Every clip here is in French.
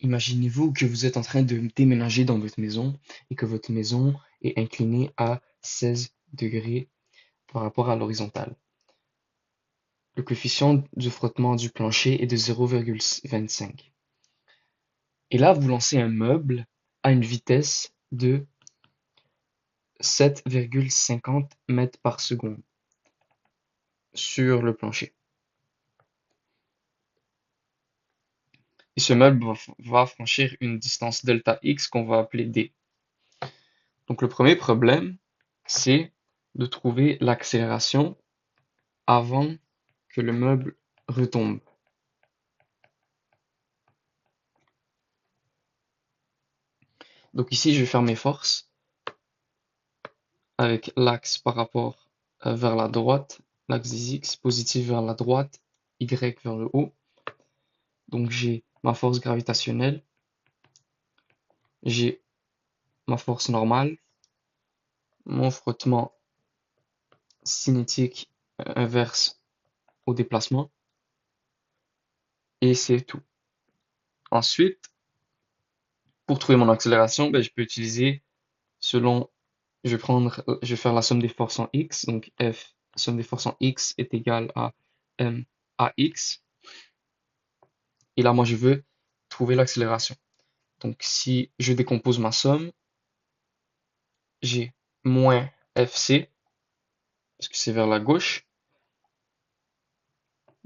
Imaginez-vous que vous êtes en train de déménager dans votre maison et que votre maison est inclinée à 16 degrés par rapport à l'horizontale. Le coefficient de frottement du plancher est de 0,25. Et là, vous lancez un meuble à une vitesse de 7,50 mètres par seconde sur le plancher. Et ce meuble va franchir une distance delta x qu'on va appeler d. Donc le premier problème, c'est de trouver l'accélération avant que le meuble retombe. Donc ici, je vais faire mes forces avec l'axe par rapport vers la droite, l'axe des x positif vers la droite, y vers le haut. Donc j'ai ma force gravitationnelle, j'ai ma force normale, mon frottement cinétique inverse au déplacement, et c'est tout. Ensuite, pour trouver mon accélération, je peux utiliser selon, je vais faire la somme des forces en x, donc F, somme des forces en x est égale à m à x, et là moi je veux trouver l'accélération. Donc si je décompose ma somme, j'ai moins Fc, parce que c'est vers la gauche,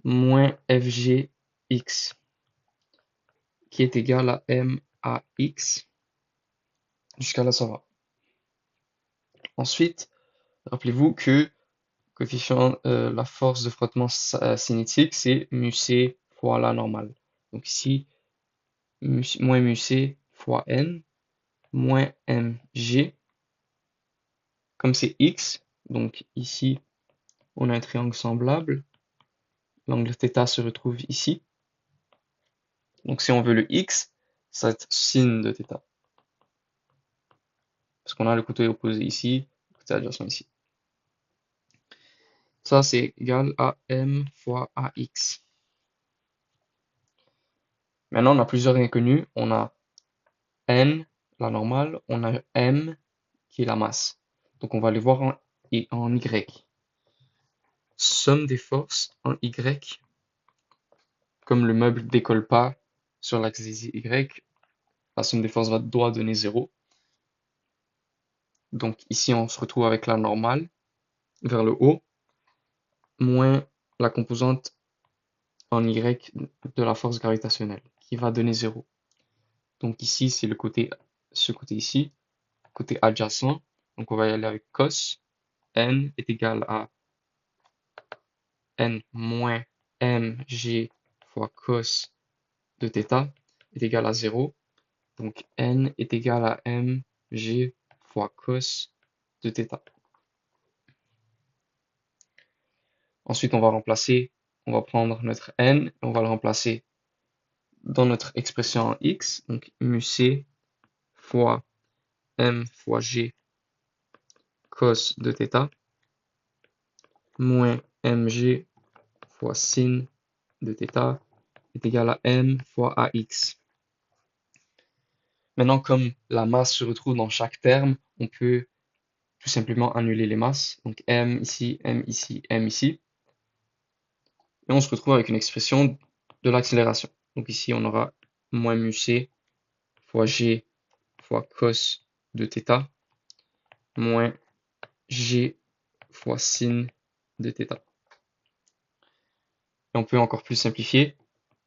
moins Fgx, qui est égal à m à x. Jusqu'à là, ça va. Ensuite, rappelez-vous que coefficient, la force de frottement cinétique, c'est μc fois la normale. Donc ici, moins μc fois n, moins mg, comme c'est x, donc ici, on a un triangle semblable, l'angle θ se retrouve ici. Donc si on veut le x, ça va être sin de θ. Parce qu'on a le côté opposé ici, le côté adjacent ici. Ça, c'est égal à m fois ax. Maintenant, on a plusieurs inconnus. On a n, la normale, on a m, qui est la masse. Donc on va les voir en y. Somme des forces en y, comme le meuble ne décolle pas sur l'axe des y, la somme des forces doit donner 0. Donc ici, on se retrouve avec la normale vers le haut, moins la composante en y de la force gravitationnelle, qui va donner 0. Donc ici, c'est ce côté ici, côté adjacent. Donc on va y aller avec cos. N est égal à n moins mg fois cos de θ est égal à 0. Donc n est égal à mg fois cos de θ. Ensuite, on va prendre notre n, et on va le remplacer dans notre expression en x, donc μc fois m fois g cos de θ, moins mg fois sin de θ est égal à m fois ax. Maintenant, comme la masse se retrouve dans chaque terme, on peut tout simplement annuler les masses. Donc m ici, m ici, m ici. Et on se retrouve avec une expression de l'accélération. Donc ici, on aura moins μc fois g fois cos de θ, moins g fois sin de θ. Et on peut encore plus simplifier.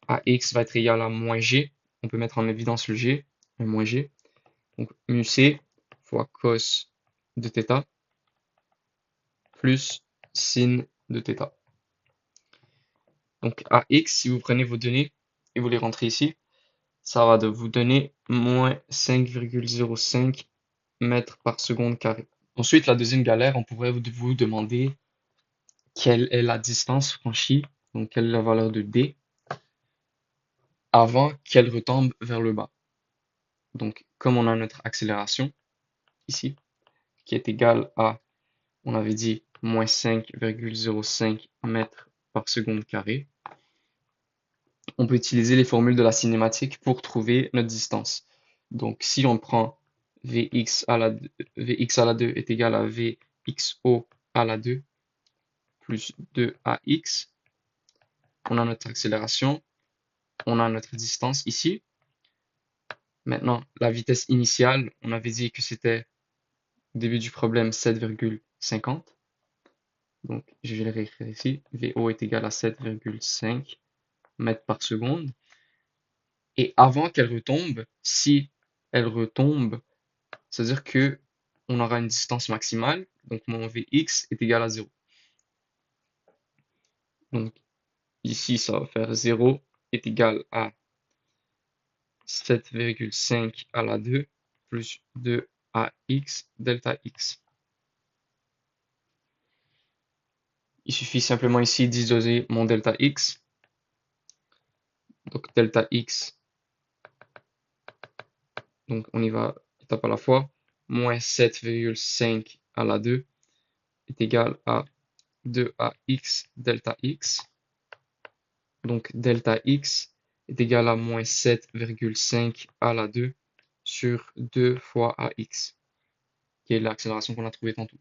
Ax va être égal à moins g. On peut mettre en évidence le g, un moins g. Donc μc fois cos de θ plus sin de θ. Donc Ax, si vous prenez vos données et vous les rentrez ici, ça va de vous donner moins 5,05 mètres par seconde carré. Ensuite, la deuxième galère, on pourrait vous demander quelle est la distance franchie, donc quelle est la valeur de d, avant qu'elle retombe vers le bas. Donc, comme on a notre accélération ici, qui est égale à, on avait dit, moins 5,05 mètres par seconde carré, on peut utiliser les formules de la cinématique pour trouver notre distance. Donc, si on prend Vx à la 2 est égal à Vxo à la 2 plus 2ax, on a notre accélération, on a notre distance ici. Maintenant, la vitesse initiale, on avait dit que c'était au début du problème 7,50. Donc, je vais le réécrire ici. VO est égal à 7,5 mètres par seconde. Et avant qu'elle retombe, si elle retombe, c'est-à-dire que on aura une distance maximale. Donc, mon Vx est égal à 0. Donc, ici, ça va faire 0 est égal à 7,5 à la 2 plus 2ax delta x. Il suffit simplement ici d'isoler mon delta x. Donc delta x, donc on y va étape à la fois, moins 7,5 à la 2 est égal à 2ax delta x. Donc delta x est égal à moins 7,5 à la 2 sur 2 fois ax, qui est l'accélération qu'on a trouvée tantôt.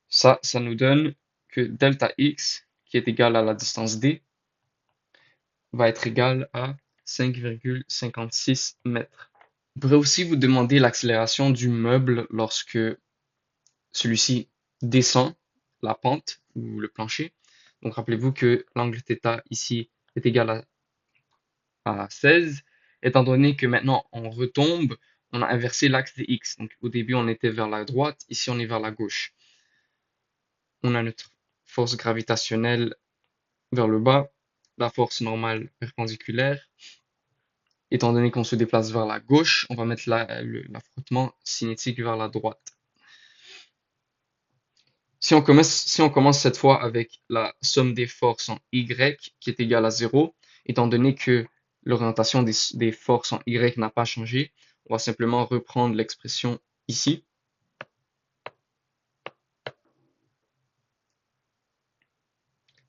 Ça nous donne que delta x, qui est égal à la distance d, va être égal à 5,56 mètres. On pourrait aussi vous demander l'accélération du meuble lorsque celui-ci descend la pente ou le plancher. Donc rappelez-vous que l'angle θ ici est égal à 16. Étant donné que maintenant on retombe, on a inversé l'axe des x. Donc au début on était vers la droite, ici on est vers la gauche. On a notre force gravitationnelle vers le bas, la force normale perpendiculaire. Étant donné qu'on se déplace vers la gauche, on va mettre l'affrontement cinétique vers la droite. Si on commence cette fois avec la somme des forces en Y qui est égale à 0, étant donné que l'orientation des forces en Y n'a pas changé, on va simplement reprendre l'expression ici.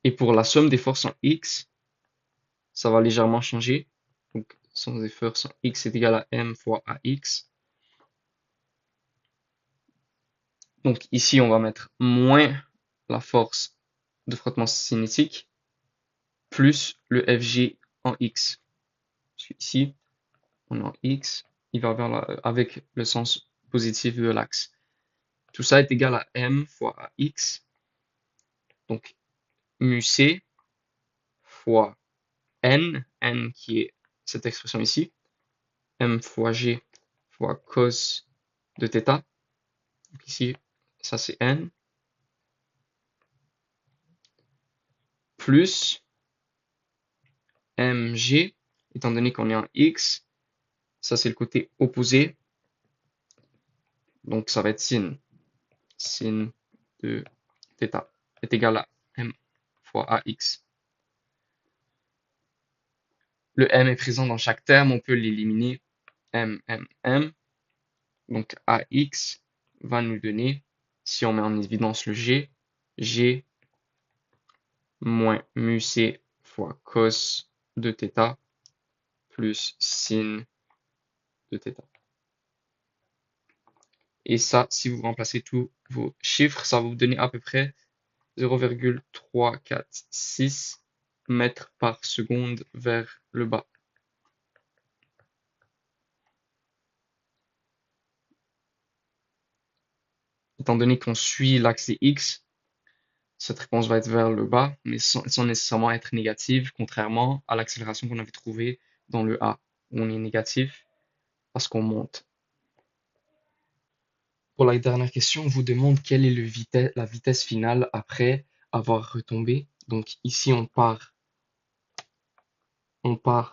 Et pour la somme des forces en X, ça va légèrement changer. Donc, somme des forces en X est égal à M fois AX. Donc ici, on va mettre moins la force de frottement cinétique plus le FG en X. Parce que ici, on est en X, il va avec le sens positif de l'axe. Tout ça est égal à M fois AX. Donc, mu C fois N qui est cette expression ici, M fois G fois cos de θ. Donc ici, ça c'est N. Plus mg, étant donné qu'on est en x, ça c'est le côté opposé, donc ça va être sin de θ est égal à m fois ax. Le m est présent dans chaque terme, on peut l'éliminer, m. Donc ax va nous donner, si on met en évidence le g moins mu c fois cos de θ plus sin de θ. Et ça, si vous remplacez tous vos chiffres, ça va vous donner à peu près 0,346 mètres par seconde vers le bas. Étant donné qu'on suit l'axe X, cette réponse va être vers le bas, mais sans nécessairement être négative, contrairement à l'accélération qu'on avait trouvée dans le A, où on est négatif parce qu'on monte. Pour la dernière question, on vous demande quelle est la vitesse finale après avoir retombé. Donc ici, on part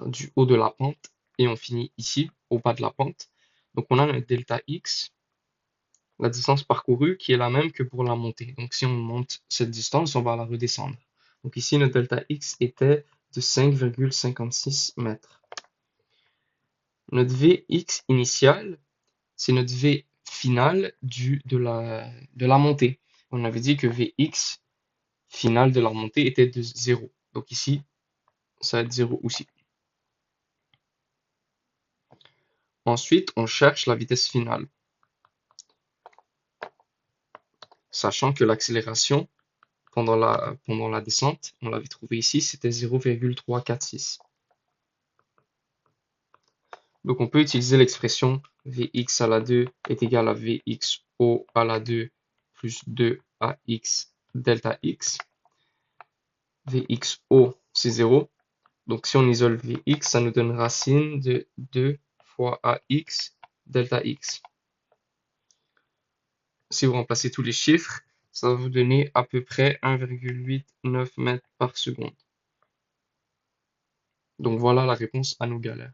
du haut de la pente et on finit ici, au bas de la pente. Donc on a un delta x, la distance parcourue qui est la même que pour la montée. Donc si on monte cette distance, on va la redescendre. Donc ici, notre delta x était de 5,56 mètres. Notre Vx initial, c'est notre V final de la montée. On avait dit que Vx final de la montée était de 0. Donc ici, ça va être 0 aussi. Ensuite, on cherche la vitesse finale, sachant que l'accélération pendant la descente, on l'avait trouvé ici, c'était 0,346. Donc on peut utiliser l'expression Vx à la 2 est égal à Vxo à la 2 plus 2ax delta x. Vxo, c'est 0. Donc si on isole Vx, ça nous donne racine de 2 fois ax delta x. Si vous remplacez tous les chiffres, ça va vous donner à peu près 1,89 mètres par seconde. Donc voilà la réponse à nos galères.